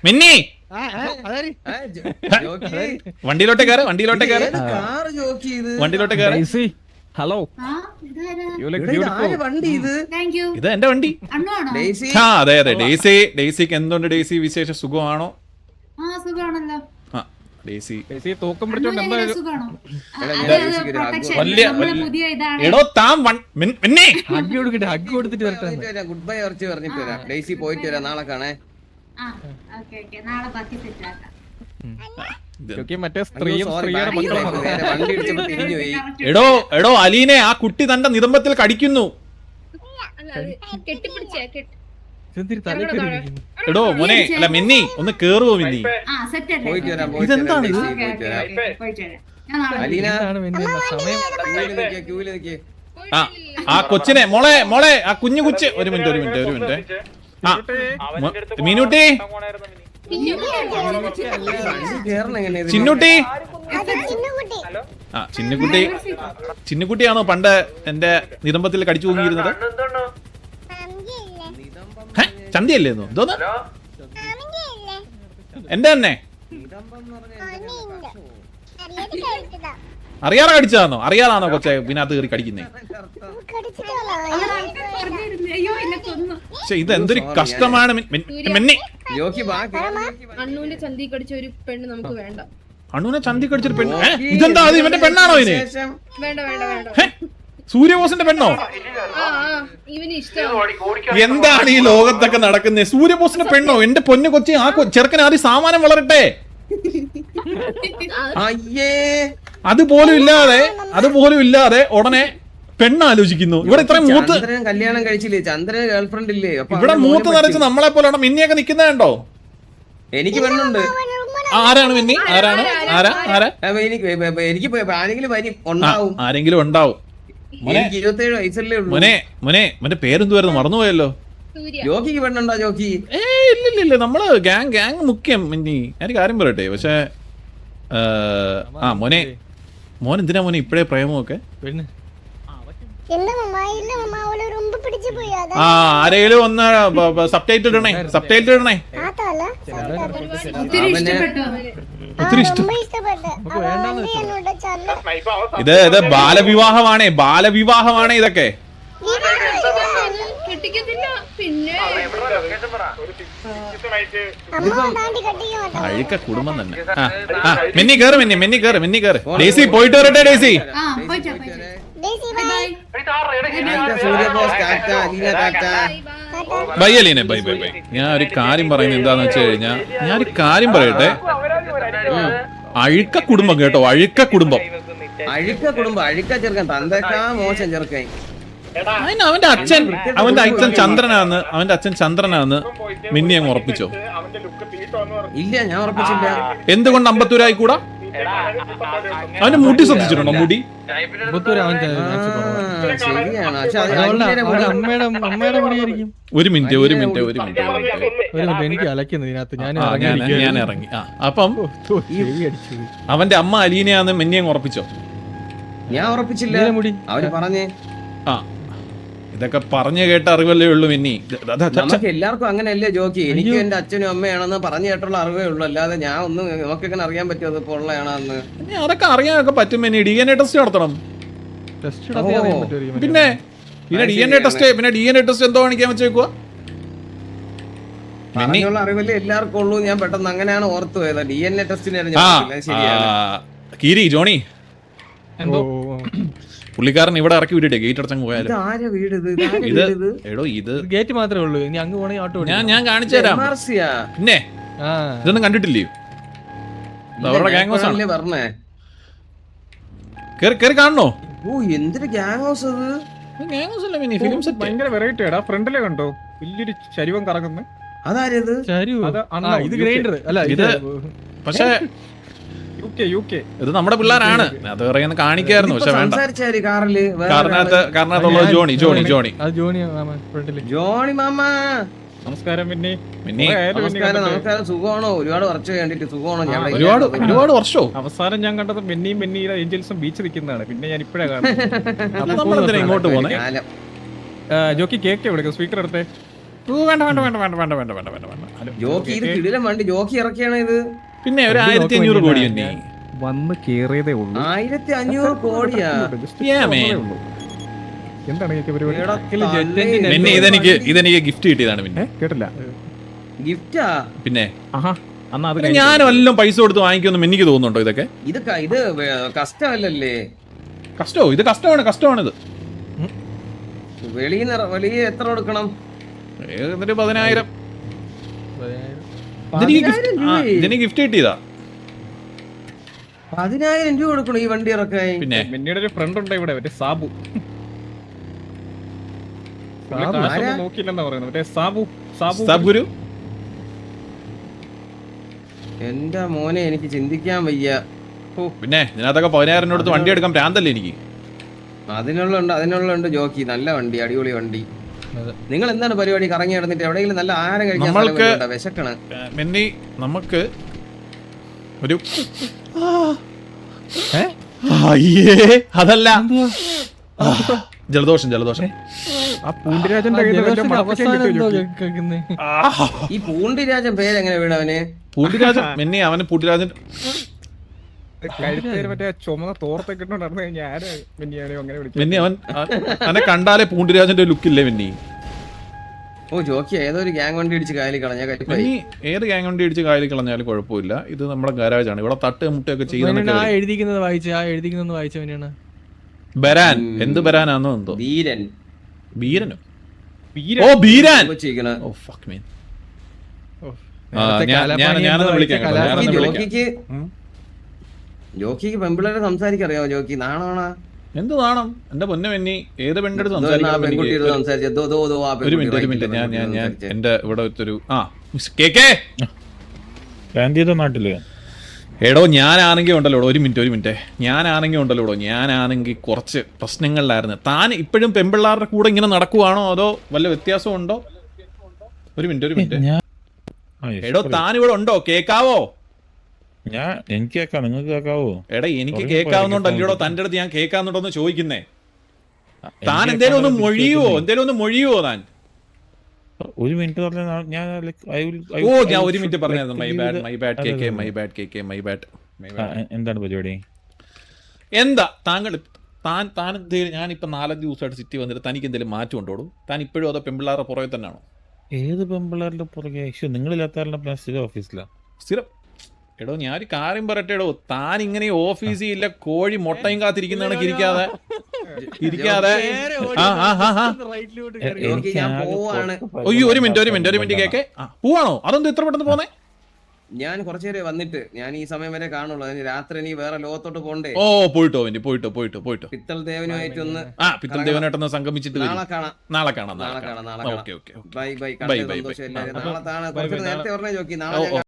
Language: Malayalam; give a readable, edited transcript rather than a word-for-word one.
മിന്നി വണ്ടിയിലോട്ട് കയറ് ഹലോ ഇത് എന്റെ വണ്ടി. ആ അതെ ഡെയ്സിക്ക് എന്തുണ്ട് ഡെയ്സി വിശേഷ സുഖമാണോ? ഡെയ്സി തൂക്കം പിടിച്ചോണ്ട് എടോ താൻ ഗുഡ് ബൈ ഉറച്ചു പറഞ്ഞിട്ട് വരാം. ഡെയ്സി പോയിട്ട് വരാം, നാളെ കാണേ. എടോ അലീനെ ആ കുട്ടി തന്റെ നിതംബത്തിൽ കടിക്കുന്നു. എടോ മോനെ അല്ല മിന്നി ഒന്ന് കേറുവോ മിന്നി? ഇതെന്താണ് ആ കൊച്ചിനെ മോളെ ആ കുഞ്ഞു കൊച്ച് ഒരു മിനിറ്റ് ആ മീനൂട്ടി ചിന്നൂട്ടി ആ ചിന്നുകുട്ടിയാണോ പണ്ട് എന്റെ നിതംബത്തിൽ കടിച്ചു തൂങ്ങിയിരുന്നത്? ചന്തിയല്ലേ ഇതോന്ന് എന്റെ തന്നെ അറിയാതെ കടിച്ചതാണോ? അറിയാതാണോ കൊച്ചെ ഇതിനകത്ത് കയറി കടിക്കുന്നേ? പക്ഷെ ഇത് എന്തൊരു കഷ്ടമാണ്. അണ്ണൂന്റെ ചന്തി കടിച്ച ഒരു പെണ്ണ് നമുക്ക് വേണ്ട. അണ്ണൂനെ ചന്തി കടിച്ചൊരു പെണ്ണ്? ഇതെന്താ അത് ഇവന്റെ പെണ്ണാണോ ഇതിന്? വേണ്ട സൂര്യബോസിന്റെ പെണ്ണോ? ഇവന് ഇഷ്ടം. എന്താണ് ഈ ലോകത്തൊക്കെ നടക്കുന്നത്? സൂര്യബോസിന്റെ പെണ്ണോ? എന്റെ പൊന്നു കൊച്ചി ആ ചെറുക്കൻ ആദ്യം സാമാനം വളരട്ടെ. അതുപോലും ഇല്ലാതെ ഉടനെ പെണ്ണാലോചിക്കുന്നു. ഇവിടെ ഇത്രയും മൂത്ത് കല്യാണം കഴിച്ചില്ലേ? ചന്ദ്രന് ഗേൾഫ്രണ്ട് ഇല്ലേ? ഇവിടെ മൂത്ത് നിറച്ച് നമ്മളെ പോലെയാണ് മിന്നിയൊക്കെ നിക്കുന്നതുണ്ടോ? എനിക്ക് പെണ്ണുണ്ട്. ആരാണ് മിന്നി? ആരെങ്കിലും ഉണ്ടാവും. 27 വയസ്സല്ലേ ഉള്ളൂ. മോനെ പേരെന്തുവായിരുന്നു? മറന്നുപോയല്ലോ. ജോക്കിക്ക് പെണ്ണുണ്ടോ? ജോക്കി ഇല്ല നമ്മള് ഗാങ് മുഖ്യം മിന്നി. ഞാൻ കാര്യം പറയട്ടെ. പക്ഷെ മോൻ എന്തിനാ മോനെ ഇപ്പഴേ പ്രേമമൊക്കെ? ആരെങ്കിലും ഒന്ന് സബ്ടൈറ്റിൽ ഇടണേ. ഒത്തിരി ഇഷ്ടം. ഇത് ബാലവിവാഹമാണ് ഇതൊക്കെ. അഴുക്ക കുടുംബം തന്നെ. മിന്നി കേറ്. ഡേസി പോയിട്ട് വരട്ടെ. ഡേസി ബൈ അലീനെ ബൈ. ഞാൻ ഒരു കാര്യം പറയുന്നത് എന്താന്ന് വെച്ച് കഴിഞ്ഞാൽ പറയട്ടെ. അഴുക്ക കുടുംബം കേട്ടോ. അഴുക്ക കുടുംബം അഴുക്ക ചെറുക്കൻ തന്തേക്കാ മോശം ചെറുക്കൻ. അവന്റെ അച്ഛൻ ചന്ദ്രനാന്ന് മിന്നി അങ്ങ് ഉറപ്പിച്ചോ? ഇല്ല ഞാൻ ഉറപ്പിച്ചില്ല. എന്തുകൊണ്ട് അമ്പത്തൂരായി കൂടാ? അവന്റെ മുടി ശ്രദ്ധിച്ചിട്ടുണ്ടോ? മുടി ഒരു മിനിറ്റ് എനിക്ക് അലക്കുന്നത് ഇതിനകത്ത് ഞാൻ ഇറങ്ങി. അപ്പം അവന്റെ അമ്മ അലീനയാന്ന് മിന്നി അങ്ങ് ഉറപ്പിച്ചോ? ഞാൻ ഉറപ്പിച്ചില്ല. മുടി അവര് പറഞ്ഞേ. ഇതൊക്കെ പറഞ്ഞു കേട്ട അറിവല്ലേ ഉള്ളൂ മിന്നി. നമുക്ക് എല്ലാവർക്കും അങ്ങനെയല്ലേ ജോക്കി? എനിക്ക് എന്റെ അച്ഛനും അമ്മയാണെന്ന് പറഞ്ഞു കേട്ടുള്ള അറിവേ ഉള്ളൂ. അല്ലാതെ ഞാൻ ഒന്നും നമുക്കെങ്ങനെ അറിയാൻ പറ്റുമോ ഇപ്പൊ ഉള്ളതാണെന്ന്? അതൊക്കെ അറിയാനൊക്കെ പറ്റും മിന്നി. DNA ടെസ്റ്റ് നടത്തണം. പിന്നെ DNA ടെസ്റ്റ് എന്തോ കാണിക്കാൻ വെച്ചേക്കുവാ? അറിവല്ലേ എല്ലാവർക്കും ഉള്ളൂ. ഞാൻ പെട്ടെന്ന് അങ്ങനെയാണ് ഓർത്തു പോയത്. DNA ടെസ്റ്റിന് കീരി ജോണി പുള്ളിക്കാരൻ ഇവിടെ ഇറക്കി വിട്ടിട്ടേ ഗേറ്റ് അടച്ചങ്ങ് പോയാലും. ഇത് ഗേറ്റ് മാത്രമേ ഉള്ളൂ. ഇനി അങ്ങ് പോണേ ഓട്ടോ ഞാൻ കാണിച്ചു തരാം. പിന്നെ ഇതൊന്നും കണ്ടിട്ടില്ലേ? അവരുടെ ഗാങ് ഹൗസ് ആണ് പറഞ്ഞേ. കേറി കാണണോ? എന്തൊരു ഗാങ് ഹൗസ് അത്? ഗാങ് ഹൗസ് അല്ല മിനി, ഫിലിം സെറ്റ്. ഭയങ്കര വെറൈറ്റി ആടാ. ഫ്രണ്ടിലെ കണ്ടോ വലിയൊരു ചരിവം കറങ്ങുന്നത്? അതാരത്? ഇത് ഗ്രൈൻഡർ അല്ല ഇത്. പക്ഷേ ഇത് നമ്മുടെ പിള്ളേരാണ്. അത് പറയുന്നത് കാണിക്കായിരുന്നു. പക്ഷെ വേണ്ട. കാറിനകത്തുള്ളത് ജോണി മാമ. നമസ്കാരം മിന്നി. നമസ്കാരം. സുഖമാണോ? ഒരുപാട് വർഷം കണ്ടിട്ട് സുഖമാണോ? ഒരുപാട് വർഷോ? അവസാനം ഞാൻ കണ്ടത് മിന്നിയുടെ ഏഞ്ചൽസും ബീച്ച് നിൽക്കുന്നതാണ്. പിന്നെ ഞാൻ ഇപ്പഴാ കാണുന്നത്. ഇങ്ങോട്ട് പോകുന്നത്. ജോക്കി കേക്ക് എവിടെ? സ്പീക്കർ എടുത്തേ. വേണ്ട വേണ്ട വേണ്ട വേണ്ട വേണ്ട വേണ്ട വേണ്ട വേണ്ട വേണ്ട ഹലോ. ജോക്കി ഇത് കിടിലം വണ്ടി, ജോക്കി ഇറക്കിയാണ് ഇത്. പിന്നെ ഒരു 1500 കോടി തന്നെ വന്ന് കേറിയതേ ഉള്ളൂ. 1500 കോടിയാ? Yeah, man. എന്താണ് ഇതൊക്കെ പരിപാടി? എടാ പിന്നെ ഇതെനിക്ക് ഗിഫ്റ്റ് കിട്ടിയതാണ്. പിന്നെ കേട്ടില്ല. ഗിഫ്റ്റാ? പിന്നെ ആഹാ, അന്നാ അത് പിന്നെ ഞാൻ വല്ലതും പൈസ കൊടുത്ത് വാങ്ങിക്കുമെന്നും എനിക്ക് തോന്നുന്നുണ്ടോ? ഇതൊക്കെ ഇത് കഷ്ടമല്ലല്ലേ? കഷ്ടമോ? ഇത് കഷ്ടമാണിത്. വെളിയിൽ എത്ര കൊടുക്കണം? എന്നിട്ട് 10,000. ഇതിന് ഗിഫ്റ്റ് കിട്ടിയതാ. 10,000 രൂപ കൊടുക്കണം ഈ വണ്ടി ഇറക്കാൻ. പിന്നെ മിന്നിയുടെ ഒരു ഫ്രണ്ട് ഉണ്ട് ഇവിടെ, മറ്റേ സാബു. നോക്കിയില്ലെന്നാ പറയുന്നത്, മറ്റേ സാബുരു. എന്റെ മോനെ എനിക്ക് ചിന്തിക്കാൻ വയ്യ. പിന്നെ ഇതിനകത്തൊക്കെ 10,000 കൊടുത്ത് വണ്ടി എടുക്കാൻ പ്രാന്തല്ലേ എനിക്ക്. അതിനുള്ളുണ്ട് ജോക്കി. നല്ല വണ്ടി, അടിപൊളി വണ്ടി. നിങ്ങൾ എന്താണ് പരിപാടി? കറങ്ങി നടന്നിട്ട് എവിടെയെങ്കിലും നല്ല ആഹാരം കഴിക്കാൻ വിശക്കണ്. മെന്നി നമുക്ക് ഒരു അതല്ല ജലദോഷം. ഈ പൂണ്ടിരാജൻ പേരെങ്ങനെ വീണവന്? പൂണ്ടിരാജൻ മെന്നി, അവന് പൂണ്ടിരാജൻ മറ്റേ ചുമന്ന തോർത്തൊക്കെ നടന്നു കഴിഞ്ഞാൽ മെന്നി അവനെ കണ്ടാലേ പൂണ്ടിരാജന്റെ ലുക്കില്ലേ മെന്നി. ഓ ജോക്കി ഏതോ ഒരു ഗ്യാങ് വണ്ടി ഇടിച്ച് കായലിൽ കളഞ്ഞ. ഏത് ഗ്യാങ് വണ്ടി ഇടിച്ച് കായലിൽ കളഞ്ഞാലും കുഴപ്പമില്ല. ഇത് നമ്മുടെ ഗാരാജാണ്. ഇവിടെ തട്ട് മുട്ടയൊക്കെ ചെയ്യുന്ന വായിച്ചവനാണ് ബരാൻ. എന്ത് ബരാനാന്നോ എന്തോ. ബീരനോ? ഓ ബീരാൻ. ഓ ഫക്ക് മീൻ. ഞാനൊന്ന് വിളിക്കാം. ജോക്കിക്ക് പെമ്പിള്ളേരെ സംസാരിക്കറിയാവോ ജോക്കി? നാണോണാ? എന്ത് നാണം? എന്റെ പൊന്നെ മെന്നി, ഏത് പെണ്ണെടുത്ത് സംസാരിക്കാൻ? ഒരു മിനിറ്റ് ഞാൻ എന്റെ ഇവിടെ ഒരു നാട്ടില് എടോ ഞാനാണെങ്കിൽ ഉണ്ടല്ലോ ഒരു മിനിറ്റ് ഞാനാണെങ്കിൽ കുറച്ച് പ്രശ്നങ്ങളിലായിരുന്നു. താൻ ഇപ്പോഴും പെമ്പിള്ളാരുടെ കൂടെ ഇങ്ങനെ നടക്കുവാണോ അതോ വല്ല വ്യത്യാസം ഉണ്ടോ? ഒരു മിനിറ്റ് എടോ താൻ ഇവിടെ ഉണ്ടോ? കേക്കാവോ? എനിക്ക് കേക്കാം, നിങ്ങൾക്ക് കേക്കാവോ? എടാ എനിക്ക് കേൾക്കാവുന്നുണ്ടല്ലോ. തന്റെ അടുത്ത് ഞാൻ കേൾക്കാന്നുണ്ടോന്ന് ചോദിക്കുന്നേ. താൻ എന്തേലും ഒന്ന് മൊഴിയുവോ താൻ? ഒരു മിനിറ്റ് പറഞ്ഞാൽ ഞാൻ ഒരു മിനിറ്റ് പറഞ്ഞായിരുന്നു. My bad. എന്താണ് പരിപാടി? എന്താ താങ്കൾ താൻ എന്തേലും? ഞാനിപ്പോ 4 ദിവസമായിട്ട് സിറ്റി വന്നിട്ട് തനിക്ക് എന്തെങ്കിലും മാറ്റം ഉണ്ടോളൂ? താൻ ഇപ്പോഴും അതോ പെമ്പിള്ളാരുടെ പുറകെ തന്നെയാണോ? ഏത് പെമ്പിള്ളാരുടെ പുറകെ? നിങ്ങളില്ലാത്ത സ്ഥിരം ഓഫീസിലാണ്. സ്ഥിരം? എടോ ഞാനൊരു കാര്യം പറയട്ടെ. എടോ താൻ ഇങ്ങനെ ഓഫീസിൽ ഇല്ല കോഴി മുട്ടയും കാത്തിരിക്കുന്നതാണ് ഇരിക്കാതെ അയ്യോ ഒരു മിനിറ്റ് കേക്കെ. പോവാണോ? അതെന്ത് ഇത്ര പെട്ടെന്ന് പോന്നേ? ഞാൻ കുറച്ചു നേരം വന്നിട്ട് ഞാൻ ഈ സമയം വരെ കാണുള്ളൂ. രാത്രി നീ വേറെ ലോകത്തോട്ട് പോണ്ടേ? ഓ പോയിട്ടോ. പിത്തൽ ദേവനുമായിട്ടൊന്ന് പിത്തൽ ദേവനായിട്ടൊന്ന് സംഗമിച്ചിട്ട് നാളെ കാണാം. ബൈ. നാളെ നേരത്തെ പറഞ്ഞേ ജോക്കി. നാളെ